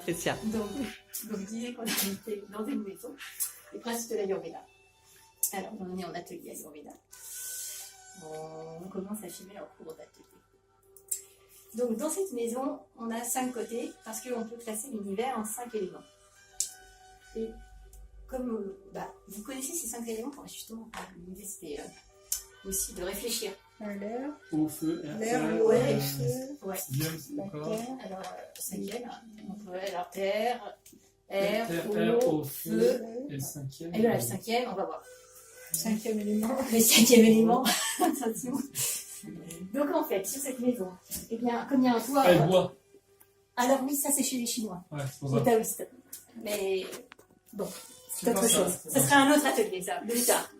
Patricia. Donc, je disais qu'on était dans une maison, les principes de l'Ayurveda. Alors, on est en atelier Ayurveda. On commence à filmer en cours d'atelier. Donc, dans cette maison, on a 5 côtés parce qu'on peut classer l'univers en 5 éléments. Et comme vous connaissez ces 5 éléments, justement, l'idée c'était aussi de réfléchir. L'air, Au feu, l'air, ouais, le feu, ouais. la terre. Alors, 5e, donc alors terre, air, air, eau, eau, feu. Et le 5e. Et voilà, le 5e, on va voir. 5e élément. Le 5e élément, attention. Donc en fait, sur cette maison, eh bien, comme il y a un toit. Ah, le bois. Alors oui, ça c'est chez les Chinois, Ouais, c'est pour les ça. taoïstes. Mais bon, c'est C'est autre pas ça, chose. c'est Ça pas serait un autre atelier, ça, plus tard.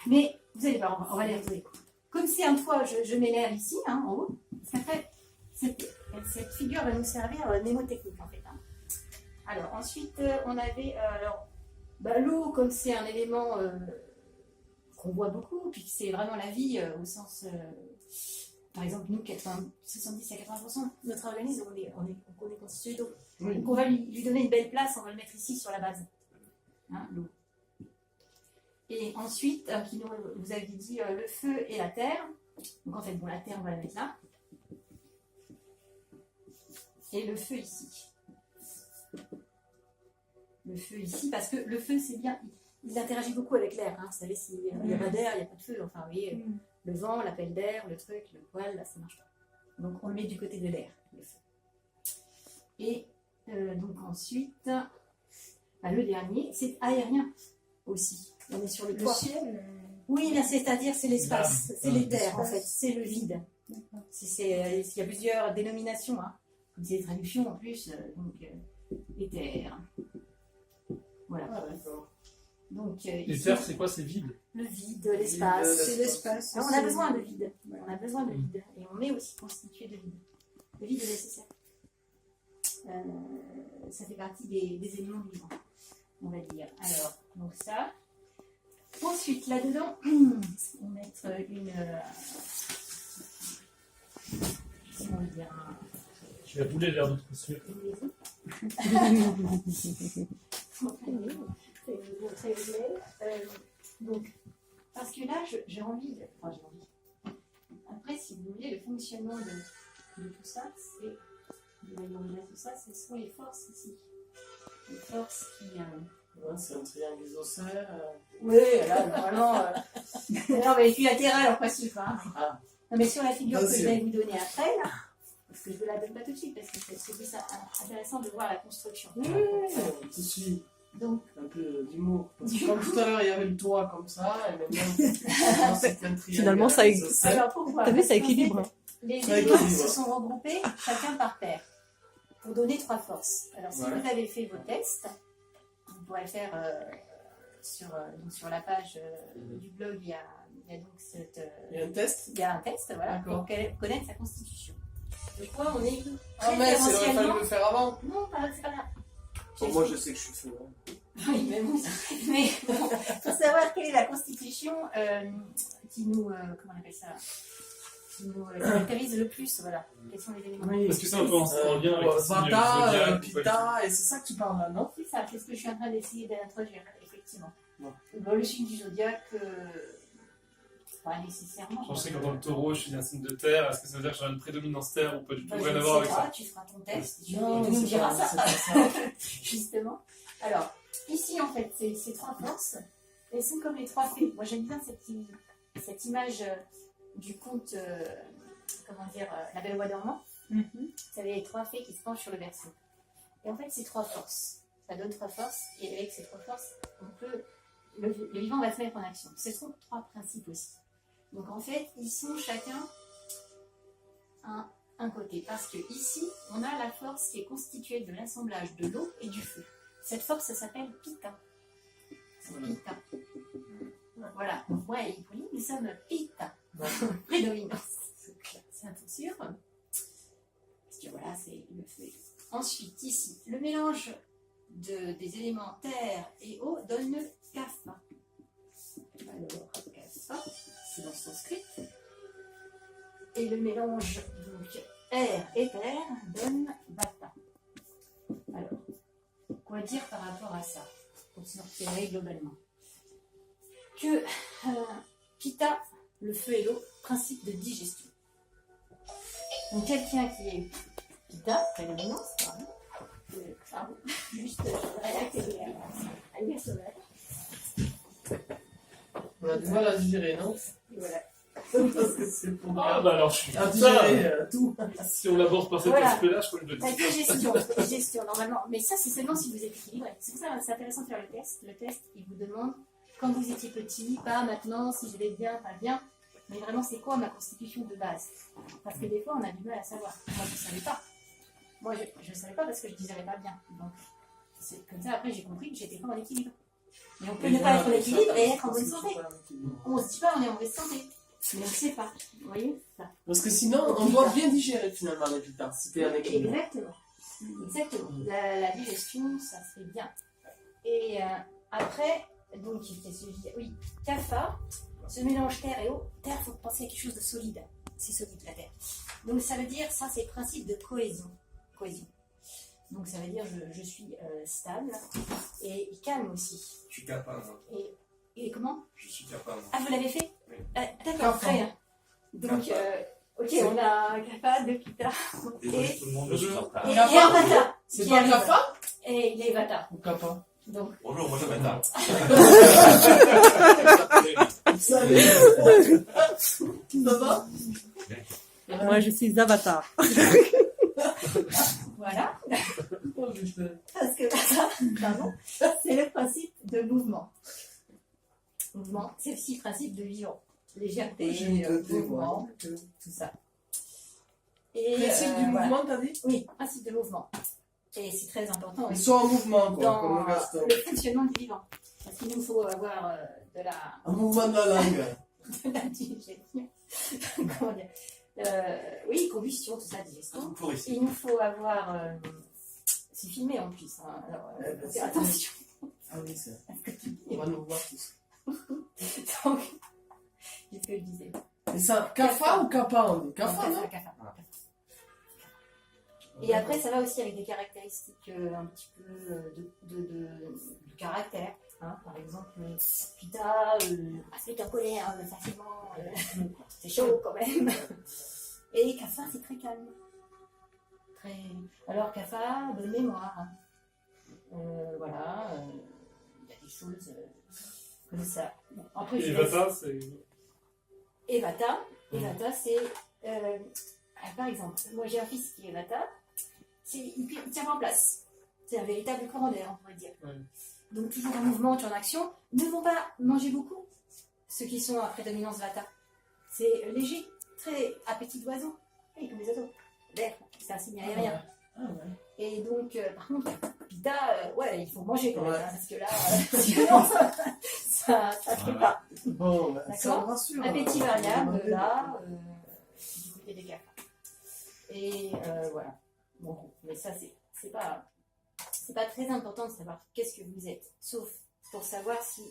Mais vous allez voir, on va les retrouver. Comme c'est un toit, je mets l'air ici, en haut. Parce qu'après, cette figure va nous servir mnémotechnique en fait. Alors ensuite, on avait l'eau, comme c'est un élément qu'on voit beaucoup, puis c'est vraiment la vie au sens, par exemple, nous, 70 à 80% de notre organisme, on est constitué d'eau. Oui. Donc on va lui donner une belle place, on va le mettre ici sur la base, l'eau. Et ensuite, vous avez dit le feu et la terre. Donc en fait, la terre, on va la mettre là. Et le feu ici. Le feu ici, parce que le feu, c'est bien, il interagit beaucoup avec l'air. Vous savez, s'il n'y a pas d'air, il n'y a pas de feu. Enfin, vous voyez, le vent, l'appel d'air, le truc, le poil, là, ça marche pas. Donc, on le met du côté de l'air, le feu. Et donc, ensuite, le dernier, c'est aérien aussi. On est sur le toit. Le ciel. Oui, là, c'est-à-dire, c'est l'espace, c'est l'éther, l'espace. en fait, c'est le vide. Il y a plusieurs dénominations, comme c'est des traductions en plus, donc l'éther. Voilà. Ah, d'accord. Donc, Les ici, terres, c'est quoi? C'est vide. le vide, l'espace. C'est l'espace. Alors, on a besoin de vide. Voilà. On a besoin de vide. Et on est aussi constitué de vide. Le vide est nécessaire. Ça fait partie des éléments vivants, on va dire. Alors, donc ça. Ensuite, là-dedans, on va mettre comment dire, Je vais rouler vers d'autres cieux. une maison. Très belle. Donc, parce que là, j'ai envie. Enfin, j'ai envie. Après, si vous voulez, le fonctionnement de tout ça, c'est. De l'Ayurveda, tout ça, ce sont les forces ici. Les forces qui. Ouais, c'est un triangle isocèle. Oui, là, normalement. Non, mais équilatéral en principe. Ah. Non, mais sur la figure Non, que je c'est- vais vous donner après, là, parce que je ne vous la donne pas tout de suite, parce que c'est plus intéressant de voir la construction. Tout de suite. Donc, Un peu d'humour. Parce que comme tout à l'heure, il y avait le toit comme ça, et maintenant, c'est un triangle. Finalement, ça isocèle. alors pourquoi? T'as vu, ça Parce qu'en équilibre. fait, les Ça éléments équilibre. se sont regroupés chacun par paire pour donner 3 forces. Alors, si Ouais. vous avez fait vos tests, vous pourrez le faire donc sur la page du blog. Il y a donc Il y a un test. il y a un test, voilà, D'accord. pour connaître sa constitution. De quoi on est Ah, mais il aurait fallu préférentiellement. le faire avant. Non, c'est pas grave. Bon, moi, je sais que je suis feu. Oui, mais bon, mais bon, faut savoir quelle est la constitution qui nous, comment on appelle ça, qui nous caractérise le plus, voilà. Quels sont les éléments? Oui. Est-ce que c'est un peu en lien avec le signe Vata, zodiaque ou pas du Pitta, et c'est ça que tu parles là, non? C'est ça, c'est ce que je suis en train d'essayer d'introduire, effectivement. Ouais. Bon, le signe du zodiaque, pas nécessairement. Je sais que dans le taureau, je suis un signe de terre. Est-ce que ça veut dire que j'ai une prédominance terre ou pas du tout? Bah, Rien je à ne voir avec sais pas, ça. tu feras ton test, tu Non, nous c'est diras pas- ça. c'est pas ça. Justement. Alors, ici, en fait, ces 3 forces, elles sont comme les 3 fées. Moi, j'aime bien cette image du conte, comment dire, La Belle au Bois dormant. Vous savez, les 3 fées qui se penchent sur le berceau. Et en fait, c'est 3 forces. Ça donne 3 forces, et avec ces 3 forces, le vivant va se mettre en action. Ce sont 3 principes aussi. Donc, en fait, ils sont chacun un côté. Parce que ici, on a la force qui est constituée de l'assemblage de l'eau et du feu. Cette force, ça s'appelle Pitta. Pitta. Voilà. Ouais, nous sommes Pitta. Prédominance. C'est un peu sûr. Parce que voilà, c'est le feu. Ensuite, ici, le mélange des éléments terre et eau donne le kapha. Alors, kapha, c'est dans le sanskrit. Et le mélange donc air et terre donne vata. Alors, quoi dire par rapport à ça, pour se repérer globalement? Que Pitta, le feu et l'eau, principe de digestion. Donc quelqu'un qui est Pitta, prédominance, pardon, juste, je voudrais accueillir Agnès Sauvage. On a du mal à digérer, non? Et voilà. Parce que c'est pour Ah bah alors je suis à ça. digérer tout. Si on l'aborde par cet Voilà. aspect-là, je crois que je La le dis. digestion, normalement. Mais ça, c'est seulement si vous êtes équilibré. C'est pour ça que c'est intéressant de faire le test. Le test, il vous demande quand vous étiez petit, pas maintenant, si je vais bien, pas bien. Mais vraiment, c'est quoi ma constitution de base? Parce que des fois, on a du mal à savoir. Moi, je ne savais pas. Moi, je ne savais pas parce que je ne digérais pas bien. Donc, c'est comme ça, après, j'ai compris que j'étais pas en équilibre. Mais on peut ne pas être en équilibre et être en bonne santé. On ne se dit pas on est en mauvaise santé. Mais on ne sait pas. Vous voyez ça? Parce que sinon, on doit bien digérer finalement les pitains. C'était un équilibre. Exactement. Exactement. La digestion, ça se fait bien. Et après, donc, qu'est-ce que je dis? Oui, Kapha, ce mélange terre et eau. Terre, il faut penser à quelque chose de solide. C'est solide, la terre. Donc, ça veut dire, ça, c'est le principe de cohésion. Cohésion. Donc, ça veut dire, je suis stable et calme aussi. Je suis capable. Et comment? Je suis capable. Ah, vous l'avez fait? Oui. D'accord, Kapha. très bien. Donc, ok, on a Kapha, de Pitta Désolé tout le monde, je suis en retard. et Kapha. Vata. C'est qui pas arrive. Kapha Et il est Vata. ou Kappa? Donc, Bonjour, moi je m'attends. Salut. Ça va? Moi, je suis Avatar. voilà. Oh, putain. Parce que Vata, pardon, c'est le principe de mouvement. Mouvement, c'est aussi le principe de vivant. Légèreté, J'ai mis de mouvement, tout ça. Et, Principe du voilà. mouvement, t'as dit? Oui, principe de mouvement. Et c'est très important Ils aussi sont en mouvement, quoi, comme dans le Gaston. le fonctionnement du vivant. Parce qu'il nous faut avoir de Un mouvement de la langue. la digestion. Comment dire? Oui, combustion, tout ça, digestion. Pour ici. Il nous faut avoir. C'est filmé en plus. Hein, alors, ben, fais attention. Ah oui, c'est. à ce que tu dis. On va nous voir tous. Donc, c'est ce que je disais. Et ça, Kappa ou Kappa, on dit? Kappa, non? Kapha. Et après, ça va aussi avec des caractéristiques un petit peu de caractère. Hein. Par exemple, Pitta, c'est en colère facilement, c'est chaud quand même. Et Kapha, c'est très calme. Très... Alors, Kapha, bonne mémoire. Voilà, il y a des choses comme ça. Bon, après, Et je laisse- Vata, c'est. Et Vata, c'est, par exemple, moi j'ai un fils qui est Vata, il tient pas en place. C'est un véritable courant d'air, on pourrait dire. Ouais. Donc toujours en mouvement, toujours en action. Ne vont pas manger beaucoup, ceux qui sont à prédominance Vata. C'est léger, très appétit d'oiseau, oui, comme les oiseaux. L'air, c'est un signe aérien. Ah ouais. Et donc, par contre, Pitta, ouais, il faut manger quand même, Ouais. hein, parce que là, sinon, ça se fait pas. Bon, ben, ça D'accord. me rassure. Appétit On va variable, demander. là, du côté des Kapha. Et voilà. Bon, mais ça, c'est pas très important de savoir qu'est-ce que vous êtes, sauf pour savoir si,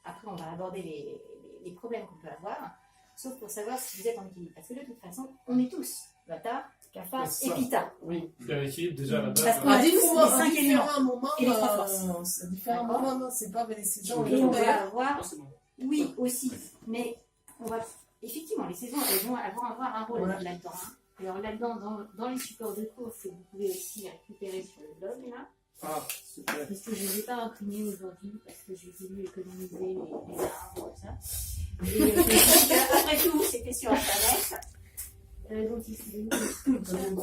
après on va aborder les problèmes qu'on peut avoir, sauf pour savoir si vous êtes en équilibre. Parce que de toute façon, on est tous Vata, Kapha C'est et ça. Pitta. Oui. Il y a un équilibre déjà à la base. Parce qu'on À a tous différents les 5 éléments. moments, et les trois forces. à différents D'accord. moments, non, c'est pas avec les saisons. Et on mais- va avoir, Ah, c'est bon. oui, aussi, mais on va, effectivement, les saisons, elles vont avoir un rôle Ouais. là-dedans. Hein. Alors là-dedans, dans les supports de course, vous pouvez aussi récupérer sur le blog, là. Ah, super. Parce que je ne les ai pas imprimés aujourd'hui, parce que j'ai voulu économiser les arbres, tout ça. Et je me suis dit qu'après tout, c'était sur Internet. Donc ici,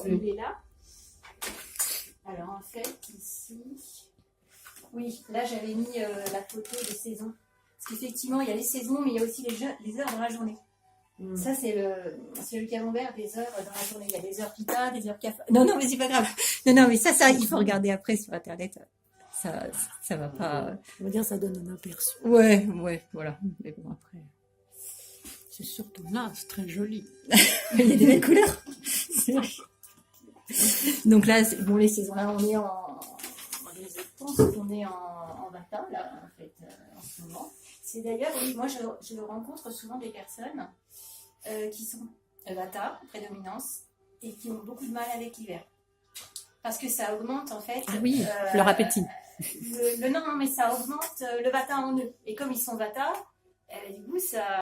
il est là. Alors en fait, ici... Oui, là j'avais mis la photo des saisons. Parce qu'effectivement, il y a les saisons, mais il y a aussi les heures dans la journée. Ça, c'est le camembert des heures dans la journée. Il y a des heures Pitta, des heures Kapha. Non, mais c'est pas grave. Non, mais ça, il faut regarder après sur Internet. Ça va pas. On va dire ça donne un aperçu. Ouais, voilà. Mais bon, après. C'est surtout là, c'est très joli. Il y a des belles couleurs. Donc là, bon, les saisons, là, on est je pense qu'on est en Vata, là, en fait, en ce moment. C'est d'ailleurs, oui, moi, je rencontre souvent des personnes qui sont Vata, prédominance, et qui ont beaucoup de mal avec l'hiver. Parce que ça augmente, en fait... Ah oui, leur appétit. non, mais ça augmente le vata en eux. Et comme ils sont vata, du coup, ça